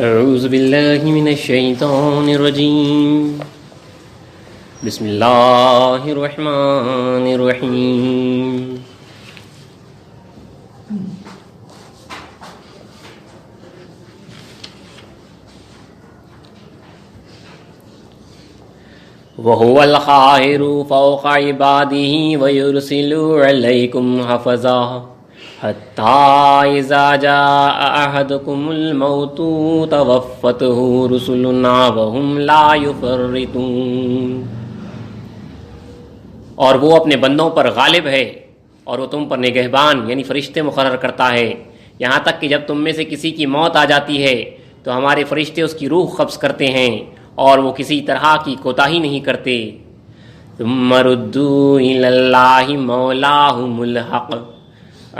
اعوذ باللہ من الشیطان الرجیم بسم اللہ الرحمن الرحیم وَهُوَ الْقَاهِرُ فَوْقَ عِبَادِهِ وَيُرْسِلُ عَلَيْكُمْ حَفَظًا حَتَّى إِذَا جَاءَ أَحَدَكُمُ الْمَوْتُ تَوَفَّتْهُ رُسُلُنَا وَهُمْ لَا يُفَرِّطُونَ۔ اور وہ اپنے بندوں پر غالب ہے اور وہ تم پر نگہبان یعنی فرشتے مقرر کرتا ہے، یہاں تک کہ جب تم میں سے کسی کی موت آ جاتی ہے تو ہمارے فرشتے اس کی روح قبض کرتے ہیں اور وہ کسی طرح کی کوتاہی نہیں کرتے۔ ثم ردوا الی اللہ مولاہم الحق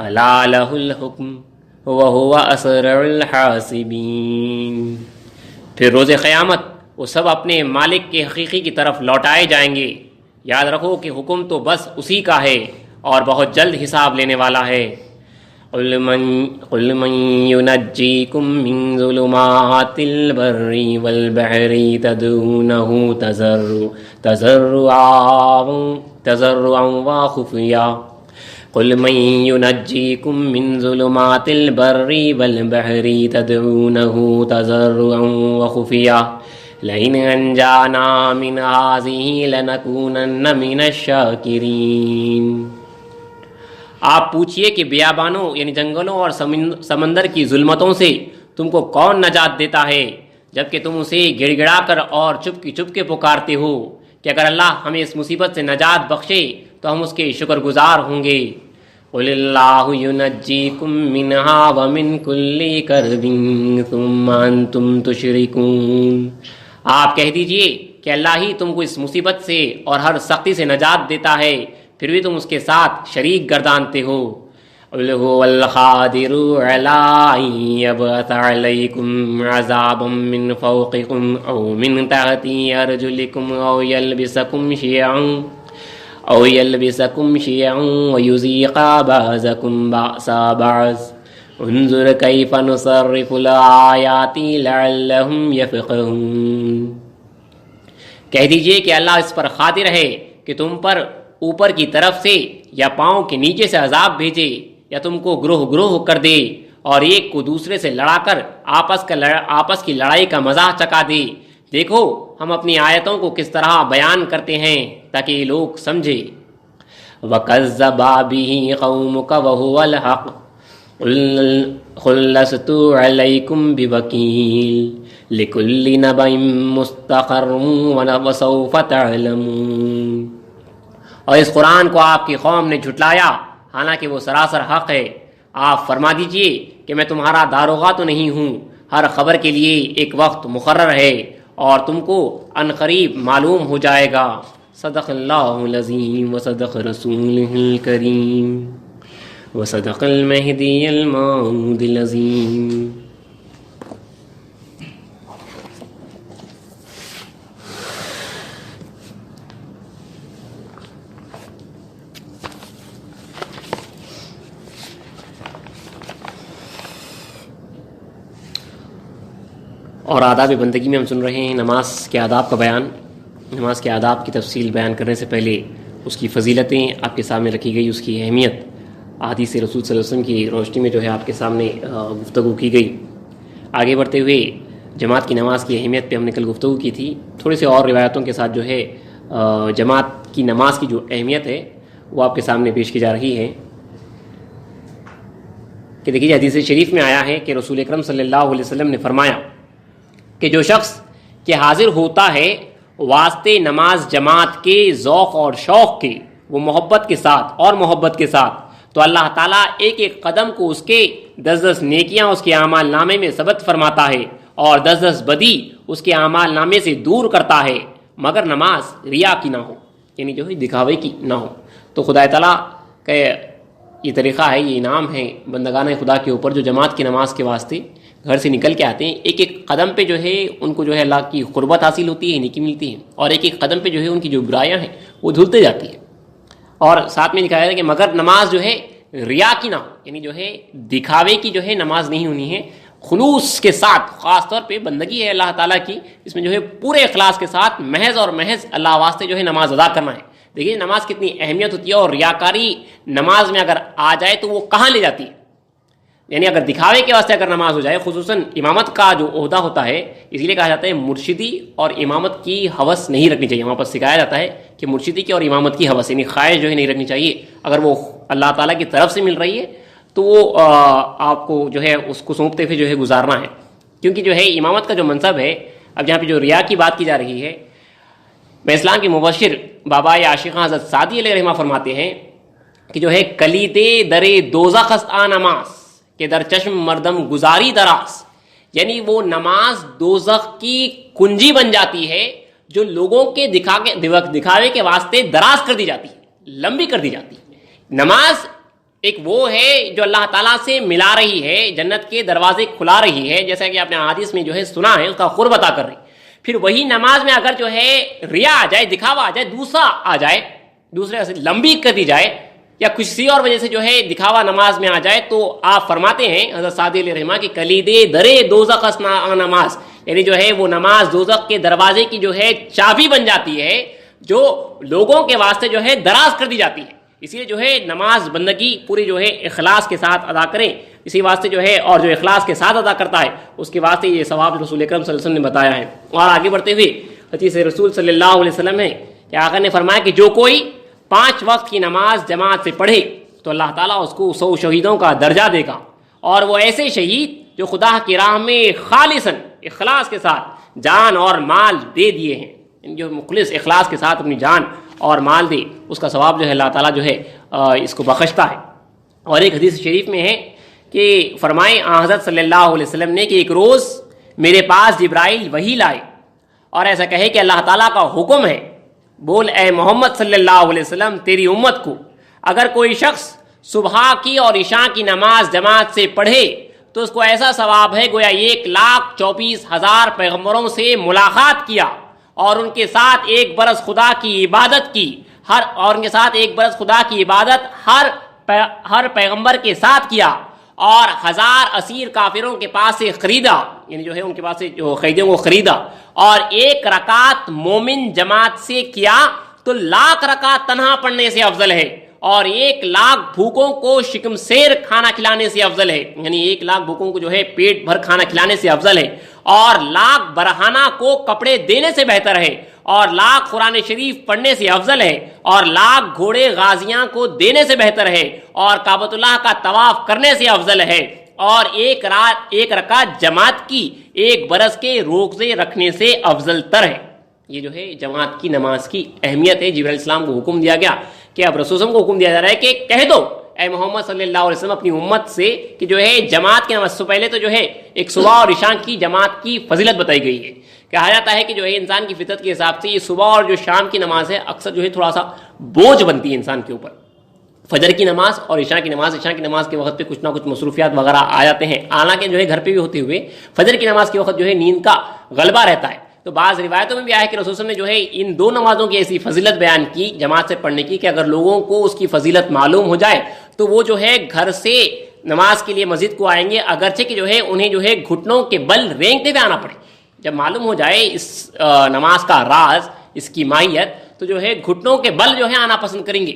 الا لہ الحکم وہو اسرع الحاسبین۔ پھر روز قیامت وہ سب اپنے مالک کے حقیقی کی طرف لوٹائے جائیں گے۔ یاد رکھو کہ حکم تو بس اسی کا ہے اور بہت جلد حساب لینے والا ہے۔ قل من ينجيكم من ظلمات البر والبحر تدعونه تضرعا وخفيا قل من ينجيكم من ظلمات البر والبحر تدعونه تضرعا وخفيا لئن أنجانا من هذه لنكونن من الشاكرين۔ آپ پوچھئے کہ بیابانوں یعنی جنگلوں اور سمندر کی ظلمتوں سے تم کو کون نجات دیتا ہے جبکہ تم اسے گڑ گڑا کر اور چپ کے پکارتے ہو کہ اگر اللہ ہمیں اس مصیبت سے نجات بخشے تو ہم اس کے شکر گزار ہوں گے۔ قل اللہ ینجیکم منہا ومن کل کرب ثم انتم تشرکون۔ آپ کہہ دیجئے کہ اللہ ہی تم کو اس مصیبت سے اور ہر سختی سے نجات دیتا ہے، پھر بھی تم اس کے ساتھ شریک گردانتے ہو۔ قل هو القادر علی ان یبعث علیکم عذابا من فوقکم او من تحت ارجلکم او یلبسکم شیعا ویذیق بعضکم بأس بعض انظر کیف نصرف الآیات لعلہم یفقہون۔ کہہ دیجئے کہ اللہ اس پر قادر ہے کہ تم پر اوپر کی طرف سے یا پاؤں کے نیچے سے عذاب بھیجے یا تم کو گروہ کر دے اور ایک کو دوسرے سے لڑا کر آپس کی لڑائی کا مزاح چکا دے۔ دیکھو ہم اپنی آیتوں کو کس طرح بیان کرتے ہیں تاکہ یہ لوگ سمجھے۔ وَكَذَّبَ بِهِ قَوْمُكَ وَهُوَ الْحَقُّ قُل لَّسْتُ عَلَيْكُمْ بِوَكِيلٍ لِكُلِّ نَبَإٍ مُّسْتَقَرٌّ وَسَوْفَ تَعْلَمُونَ۔ اور اس قرآن کو آپ کی قوم نے جھٹلایا حالانکہ وہ سراسر حق ہے۔ آپ فرما دیجئے کہ میں تمہارا داروغہ تو نہیں ہوں، ہر خبر کے لیے ایک وقت مقرر ہے اور تم کو عنقریب معلوم ہو جائے گا۔ صدق اللہ العظیم وصدق رسولہ الکریم وصدق المہدی الموعود العظیم۔ اور آداب بندگی میں ہم سن رہے ہیں نماز کے آداب کا بیان۔ نماز کے آداب کی تفصیل بیان کرنے سے پہلے اس کی فضیلتیں آپ کے سامنے رکھی گئی، اس کی اہمیت احادیث رسول صلی اللہ علیہ وسلم کی روشنی میں جو ہے آپ کے سامنے گفتگو کی گئی۔ آگے بڑھتے ہوئے جماعت کی نماز کی اہمیت پہ ہم نے کل گفتگو کی تھی، تھوڑی سی اور روایتوں کے ساتھ جو ہے جماعت کی نماز کی جو اہمیت ہے وہ آپ کے سامنے پیش کی جا رہی ہے کہ دیکھیے حدیث شریف میں آیا ہے کہ رسول اکرم صلی اللہ علیہ وسلم نے فرمایا کہ جو شخص کہ حاضر ہوتا ہے واسطے نماز جماعت کے ذوق اور شوق کے، وہ محبت کے ساتھ تو اللہ تعالیٰ ایک ایک قدم کو اس کے 10 نیکیاں اس کے اعمال نامے میں ثبت فرماتا ہے اور 10 بدی اس کے اعمال نامے سے دور کرتا ہے، مگر نماز ریا کی نہ ہو، یعنی جو ہے دکھاوے کی نہ ہو۔ تو خدا تعالیٰ کا یہ طریقہ ہے، یہ انعام ہے بندگان خدا کے اوپر جو جماعت کی نماز کے واسطے گھر سے نکل کے آتے ہیں، ایک ایک قدم پہ جو ہے ان کو جو ہے اللہ کی قربت حاصل ہوتی ہے، نیکی ملتی ہے، اور ایک ایک قدم پہ جو ہے ان کی جو برائیاں ہیں وہ دھلتے جاتی ہیں۔ اور ساتھ میں لکھا ہے کہ مگر نماز جو ہے ریا کی نہ ہو، یعنی جو ہے دکھاوے کی جو ہے نماز نہیں ہونی ہے، خلوص کے ساتھ، خاص طور پہ بندگی ہے اللہ تعالیٰ کی، اس میں جو ہے پورے اخلاص کے ساتھ محض اور محض اللہ واسطے جو ہے نماز ادا کرنا ہے. دیکھیے نماز کتنی اہمیت ہوتی ہے، اور ریاکاری نماز میں اگر آ جائے تو وہ کہاں لے جاتی ہے. یعنی اگر دکھاوے کے واسطے اگر نماز ہو جائے، خصوصاً امامت کا جو عہدہ ہوتا ہے، اسی لیے کہا جاتا ہے مرشدی اور امامت کی ہوس نہیں رکھنی چاہیے. وہاں پر سکھایا جاتا ہے کہ مرشدی کی اور امامت کی ہوس یعنی خواہش جو ہے نہیں رکھنی چاہیے. اگر وہ اللہ تعالیٰ کی طرف سے مل رہی ہے تو وہ آپ کو جو ہے اس کو سونپتے ہوئے جو ہے گزارنا ہے. کیونکہ جو ہے امامت کا جو منصب ہے، اب جہاں پہ جو ریا کی بات کی جا رہی ہے، میں اسلام کے مبشر بابا عاشقاں حضرت سعدی علیہ رحمہ فرماتے ہیں کہ جو ہے کلید در دوزخ است آ نماز کہ در چشم مردم گزاری دراز. یعنی وہ نماز دوزخ کی کنجی بن جاتی ہے جو لوگوں کے دکھاوے کے واسطے دراز کر دی جاتی ہے، لمبی کر دی جاتی ہے. نماز ایک وہ ہے جو اللہ تعالیٰ سے ملا رہی ہے، جنت کے دروازے کھلا رہی ہے، جیسا کہ آپ نے حدیث میں جو ہے سنا ہے، اس کا قرب عطا کر رہی. پھر وہی نماز میں اگر جو ہے ریا آ جائے، دکھاوا آ جائے، دوسرا آ جائے، دوسرے سے لمبی کر دی جائے، یا کسی اور وجہ سے جو ہے دکھاوا نماز میں آ جائے، تو آپ فرماتے ہیں حضرت سعدی علیہ رحمہ کی کلید در دوزخ است نماز، یعنی جو ہے وہ نماز دوزخ کے دروازے کی جو ہے چابی بن جاتی ہے، جو لوگوں کے واسطے جو ہے دراز کر دی جاتی ہے. اسی لیے جو ہے نماز بندگی پوری جو ہے اخلاص کے ساتھ ادا کریں. اسی واسطے جو ہے، اور جو اخلاص کے ساتھ ادا کرتا ہے اس کے واسطے یہ ثواب رسول اکرم صلی اللہ علیہ وسلم نے بتایا ہے. اور آگے بڑھتے ہوئے حدیث رسول صلی اللہ علیہ وسلم ہے کہ آقا نے فرمایا کہ جو کوئی 5 وقت کی نماز جماعت سے پڑھے تو اللہ تعالیٰ اس کو 100 شہیدوں کا درجہ دے گا. اور وہ ایسے شہید جو خدا کی راہ میں خالصاً اخلاص کے ساتھ جان اور مال دے دیے ہیں، جو مخلص اخلاص کے ساتھ اپنی جان اور مال دے، اس کا ثواب جو ہے اللہ تعالیٰ جو ہے اس کو بخشتا ہے. اور ایک حدیث شریف میں ہے کہ فرمائے حضرت صلی اللہ علیہ وسلم نے کہ ایک روز میرے پاس جبرائیل وحی لائے اور ایسا کہے کہ اللہ تعالیٰ کا حکم ہے، بول اے محمد صلی اللہ علیہ وسلم تیری امت کو اگر کوئی شخص صبح کی اور عشاء کی نماز جماعت سے پڑھے تو اس کو ایسا ثواب ہے گویا 1,24,000 پیغمبروں سے ملاقات کیا اور ان کے ساتھ 1 برس خدا کی عبادت کی، اور ان کے ساتھ 1 برس خدا کی عبادت ہر پیغمبر کے ساتھ کیا، اور 1000 اسیر کافروں کے پاس سے خریدا، یعنی جو ہے ان کے پاس سے جو خریدوں کو خریدا، اور 1 رکعت مومن جماعت سے کیا تو 1,00,000 رکعت تنہا پڑھنے سے افضل ہے، اور 1,00,000 بھوکوں کو شکم سیر کھانا کھلانے سے افضل ہے. یعنی 1,00,000 بھوکوں کو جو ہے پیٹ بھر کھانا کھلانے سے افضل ہے، اور 1,00,000 برہنہ کو کپڑے دینے سے بہتر ہے، اور 1,00,000 قرآن شریف پڑھنے سے افضل ہے، اور 1,00,000 گھوڑے غازیاں کو دینے سے بہتر ہے، اور کعبۃ اللہ کا طواف کرنے سے افضل ہے، اور 1 رکعت جماعت کی 1 برس کے روزے رکھنے سے افضل تر ہے. یہ جو ہے جماعت کی نماز کی اہمیت ہے. جبرائیل السلام کو حکم دیا گیا کہ اب رسول کو حکم دیا جا رہا ہے کہ کہہ دو اے محمد صلی اللہ علیہ وسلم اپنی امت سے کہ جو ہے جماعت کی نماز سے پہلے تو جو ہے ایک صبح اور عشاء کی جماعت کی فضیلت بتائی گئی ہے. کہا جاتا ہے کہ جو ہے انسان کی فطرت کے حساب سے یہ صبح اور جو شام کی نماز ہے اکثر جو ہے تھوڑا سا بوجھ بنتی ہے انسان کے اوپر. فجر کی نماز اور عشاء کی نماز کے وقت پہ کچھ نہ کچھ مصروفیات وغیرہ آ جاتے ہیں، حالانکہ جو ہے گھر پہ بھی ہوتے ہوئے فجر کی نماز کے وقت جو ہے نیند کا غلبہ رہتا ہے. تو بعض روایتوں میں بھی آیا کہ رسول صلی اللہ علیہ وسلم نے جو ہے ان 2 نمازوں کی ایسی فضیلت بیان کی جماعت سے پڑھنے کی کہ اگر لوگوں کو اس کی فضیلت معلوم ہو جائے تو وہ جو ہے گھر سے نماز کے لیے مسجد کو آئیں گے، اگرچہ کہ جو ہے انہیں جو ہے گھٹنوں کے بل رینگتے ہوئے آنا پڑے. جب معلوم ہو جائے اس نماز کا راز، اس کی ماہیت، تو جو ہے گھٹنوں کے بل جو ہے آنا پسند کریں گے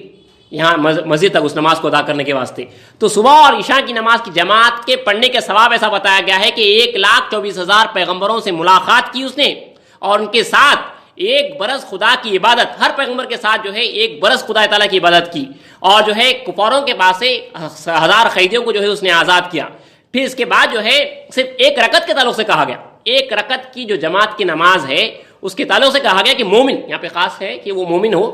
یہاں مسجد تک اس نماز کو ادا کرنے کے واسطے. تو صبح اور عشاء کی نماز کی جماعت کے پڑھنے کے ثواب ایسا بتایا گیا ہے کہ 1,24,000 پیغمبروں سے ملاقات کی اس نے، اور ان کے ساتھ 1 برس خدا کی عبادت، ہر پیغمبر کے ساتھ جو ہے 1 برس خدا تعالیٰ کی عبادت کی، اور جو ہے کفاروں کے پاس سے 1000 قیدیوں کو جو ہے اس نے آزاد کیا. پھر اس کے بعد جو ہے صرف 1 رکعت کے تعلق سے کہا گیا، 1 رکعت کی جو جماعت کی نماز ہے اس کے تعلق سے کہا گیا کہ مومن، یہاں پہ خاص ہے کہ وہ مومن ہو،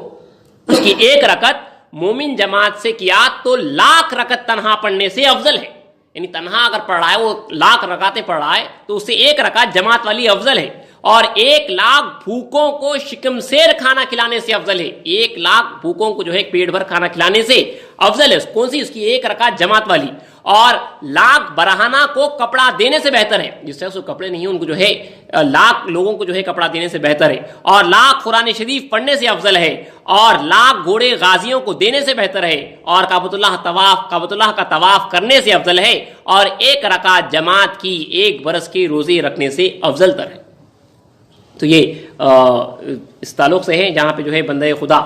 اس کی 1 رکعت مومن جماعت سے کیا تو 1,00,000 رکعت تنہا پڑھنے سے افضل ہے. یعنی تنہا اگر پڑھ رہا ہے وہ 1,00,000 رکعتیں پڑھ رہا ہے تو اس سے 1 رکعت جماعت والی افضل ہے. اور 1,00,000 بھوکوں کو شکم سیر کھانا کھلانے سے افضل ہے. 1,00,000 بھوکوں کو جو ہے پیٹ بھر کھانا کھلانے سے افضل ہے. کون سی؟ اس کی 1 رکعت جماعت والی. اور 1,00,000 برہنہ کو کپڑا دینے سے بہتر ہے. جس طرح سے کپڑے نہیں ہیں ان کو جو ہے 1,00,000 لوگوں کو جو ہے کپڑا دینے سے بہتر ہے. اور 1,00,000 قرآن شریف پڑھنے سے افضل ہے. اور 1,00,000 گھوڑے غازیوں کو دینے سے بہتر ہے. اور کعبۃ اللہ کا طواف کرنے سے افضل ہے. اور 1 رکعت جماعت کی 1 برس کے روزے رکھنے سے افضل تر ہے. تو یہ اس تعلق سے ہے جہاں پہ جو ہے بندہ خدا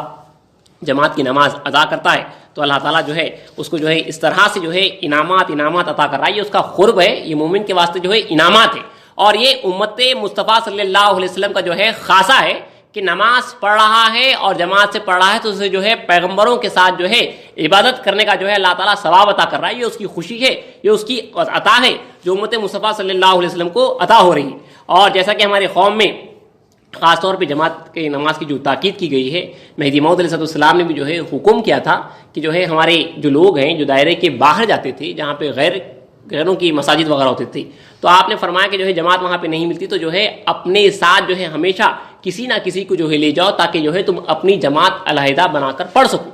جماعت کی نماز ادا کرتا ہے تو اللہ تعالیٰ جو ہے اس کو جو ہے اس طرح سے جو ہے انعامات عطا کر رہا ہے. یہ اس کا قرب ہے. یہ مومن کے واسطے جو ہے انعامات ہے. اور یہ امت مصطفیٰ صلی اللہ علیہ وسلم کا جو ہے خاصہ ہے کہ نماز پڑھ رہا ہے اور جماعت سے پڑھ رہا ہے تو اسے جو ہے پیغمبروں کے ساتھ جو ہے عبادت کرنے کا جو ہے اللہ تعالیٰ ثواب عطا کر رہا ہے. یہ اس کی خوشی ہے, یہ اس کی عطا ہے جو امت مصطفیٰ صلی اللہ علیہ وسلم کو عطا ہو رہی ہے. اور جیسا کہ ہمارے قوم میں خاص طور پہ جماعت کی نماز کی جو تاکید کی گئی ہے, مہدی موعود علیہ السلام نے بھی جو ہے حکم کیا تھا کہ جو ہے ہمارے جو لوگ ہیں جو دائرے کے باہر جاتے تھے جہاں پہ غیروں کی مساجد وغیرہ ہوتی تھی, تو آپ نے فرمایا کہ جو ہے جماعت وہاں پہ نہیں ملتی تو جو ہے اپنے ساتھ جو ہے ہمیشہ کسی نہ کسی کو جو ہے لے جاؤ تاکہ جو ہے تم اپنی جماعت علیحدہ بنا کر پڑھ سکو.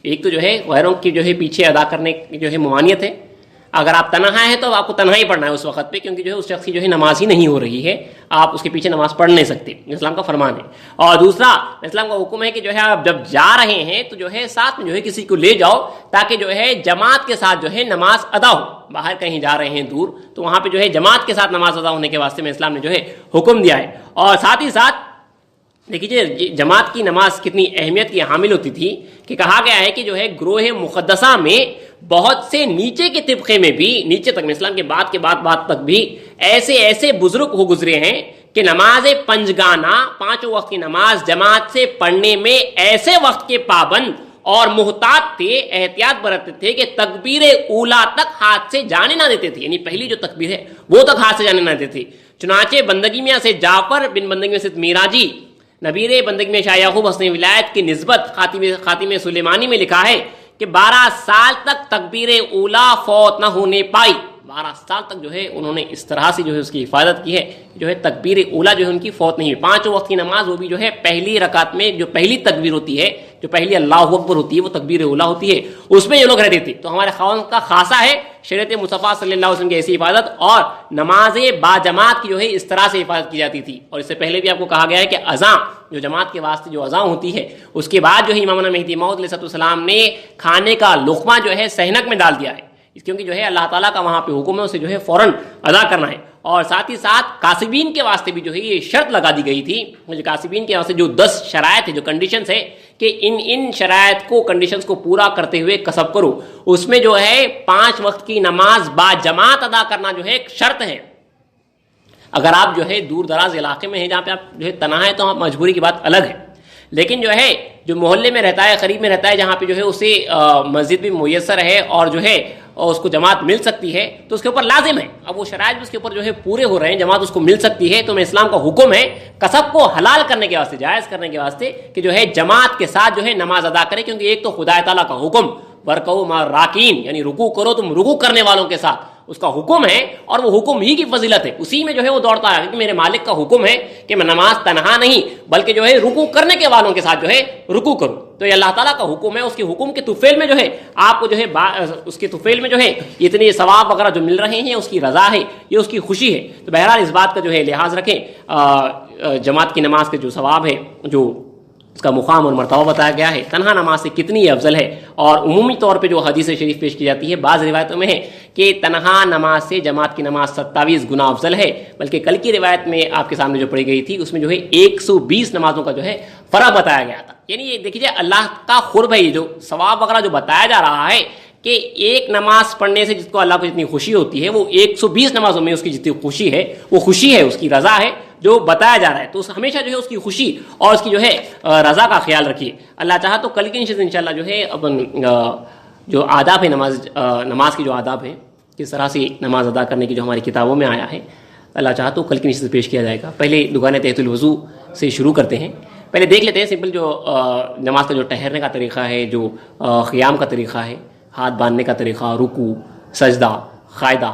ایک تو جو ہے غیروں کی جو ہے پیچھے ادا کرنے کی جو ہے ممانعت ہے. اگر آپ تنہا ہیں تو آپ کو تنہا ہی پڑھنا ہے اس وقت پہ, کیونکہ جو ہے اس شخص کی جو ہے نماز ہی نہیں ہو رہی ہے, آپ اس کے پیچھے نماز پڑھ نہیں سکتے. اسلام کا فرمان ہے. اور دوسرا اسلام کا حکم ہے کہ جو ہے آپ جب جا رہے ہیں تو جو ہے ساتھ میں جو ہے کسی کو لے جاؤ تاکہ جو ہے جماعت کے ساتھ جو ہے نماز ادا ہو. باہر کہیں جا رہے ہیں دور تو وہاں پہ جو ہے جماعت کے ساتھ نماز ادا ہونے کے واسطے میں اسلام نے جو ہے حکم دیا ہے. اور ساتھ ہی ساتھ دیکھیے جماعت کی نماز کتنی اہمیت کی حامل ہوتی تھی کہ کہا گیا ہے کہ جو ہے گروہ مقدسہ میں بہت سے نیچے کے طبقے میں بھی, نیچے تک میں اسلام کے بعد تک بھی ایسے بزرگ ہو گزرے ہیں کہ نماز پنجگانہ 5 وقت کی نماز جماعت سے پڑھنے میں ایسے وقت کے پابند اور محتاط تھے, احتیاط برتتے تھے کہ تکبیر اولا تک ہاتھ سے جانے نہ دیتے تھے. یعنی پہلی جو تکبیر ہے وہ تک ہاتھ سے جانے نہ دیتے تھے. چنانچہ بندگی میں سے جعفر بن بندگی میں سے میراجی نبیر بندگی میں شاہ یعقوب حسن ولایت کی نسبت خاتم سلیمانی میں لکھا ہے کہ 12 سال تک تکبیر اولا فوت نہ ہونے پائی. 12 سال تک جو ہے انہوں نے اس طرح سے جو ہے اس کی حفاظت کی ہے جو ہے تکبیر اولا جو ہے ان کی فوت نہیں ہوئی. 5 وقت کی نماز وہ بھی جو ہے پہلی رکعت میں جو پہلی تکبیر ہوتی ہے, جو پہلی اللہ اکبر ہوتی ہے وہ تکبیر اولا ہوتی ہے, اس میں یہ لوگ رہتے تھے. تو ہمارے خاون کا خاصہ ہے شریعت مصطفیٰ صلی اللہ علیہ وسلم کی ایسی حفاظت, اور نماز با جماعت کی جو ہے اس طرح سے حفاظت کی جاتی تھی. اور اس سے پہلے بھی آپ کو کہا گیا ہے کہ اذان جو جماعت کے واسطے جو اذان ہوتی ہے اس کے بعد جو ہے امامنا مہدی موعود علیہ السلام نے کھانے کا لقمہ جو ہے صحنک میں ڈال دیا ہے, کیونکہ جو ہے اللہ تعالیٰ کا وہاں پہ حکم ہے اسے جو ہے فوراً ادا کرنا ہے. اور ساتھ ہی ساتھ کاسبین کے واسطے بھی جو ہے یہ شرط لگا دی گئی تھی, مجھے کاسبین کے واسطے جو 10 شرائط ہے, جو کنڈیشنز ہے کہ ان شرائط کو کنڈیشنز کو پورا کرتے ہوئے کسب کرو. اس میں جو ہے 5 وقت کی نماز با جماعت ادا کرنا جو ہے ایک شرط ہے. اگر آپ جو ہے دور دراز علاقے میں ہیں جہاں پہ آپ جو ہے تنہا ہے تو مجبوری کی بات الگ ہے, لیکن جو ہے جو محلے میں رہتا ہے, قریب میں رہتا ہے, جہاں پہ جو ہے اسے مسجد بھی میسر ہے اور جو ہے اور اس کو جماعت مل سکتی ہے تو اس کے اوپر لازم ہے. اب وہ شرائط بھی اس کے اوپر جو ہے پورے ہو رہے ہیں, جماعت اس کو مل سکتی ہے, تو میں اسلام کا حکم ہے کسب کو حلال کرنے کے واسطے, جائز کرنے کے واسطے کہ جو ہے جماعت کے ساتھ جو ہے نماز ادا کرے. کیونکہ ایک تو خدا تعالیٰ کا حکم ورکعوا مع الراکعین, یعنی رکوع کرو تم رکوع کرنے والوں کے ساتھ, اس کا حکم ہے اور وہ حکم ہی کی فضیلت ہے, اسی میں جو ہے وہ دوڑتا ہے. کیونکہ میرے مالک کا حکم ہے کہ میں نماز تنہا نہیں بلکہ جو ہے رکوع کرنے کے والوں کے ساتھ جو ہے رکوع کروں. تو یہ اللہ تعالیٰ کا حکم ہے, اس کے حکم کے طفیل میں جو ہے آپ کو جو ہے اس کے طفیل میں جو ہے اتنے ثواب وغیرہ جو مل رہے ہیں اس کی رضا ہے, یہ اس کی خوشی ہے. تو بہرحال اس بات کا جو ہے لحاظ رکھیں, جماعت کی نماز کے جو ثواب ہے, جو اس کا مقام اور مرتبہ بتایا گیا ہے, تنہا نماز سے کتنی افضل ہے. اور عمومی طور پہ جو حدیث شریف پیش کی جاتی ہے بعض روایتوں میں ہے کہ تنہا نماز سے جماعت کی نماز 27 گنا افضل ہے. بلکہ کل کی روایت میں آپ کے سامنے جو پڑھی گئی تھی اس میں جو ہے 120 نمازوں کا جو ہے فرق بتایا گیا تھا. یعنی یہ دیکھیے اللہ کا قرب ہے, یہ جو ثواب وغیرہ جو بتایا جا رہا ہے کہ ایک نماز پڑھنے سے جس کو اللہ کو جتنی خوشی ہوتی ہے وہ 120 نمازوں میں اس کی جتنی خوشی ہے وہ خوشی ہے, اس کی رضا ہے جو بتایا جا رہا ہے. تو ہمیشہ جو ہے اس کی خوشی اور اس کی جو ہے رضا کا خیال رکھیے. اللہ چاہا تو کل کی نشست انشاءاللہ جو ہے اپن جو آداب ہے نماز کے جو آداب ہیں, کس طرح سے نماز ادا کرنے کی جو ہماری کتابوں میں آیا ہے, اللہ چاہا تو کل کی نشست پیش کیا جائے گا. پہلے دکان تحت الوضو سے شروع کرتے ہیں. پہلے دیکھ لیتے ہیں سمپل جو نماز کا جو ٹہرنے کا طریقہ ہے, جو قیام کا طریقہ ہے, ہاتھ باندھنے کا طریقہ, رکوع, سجدہ, قاعدہ,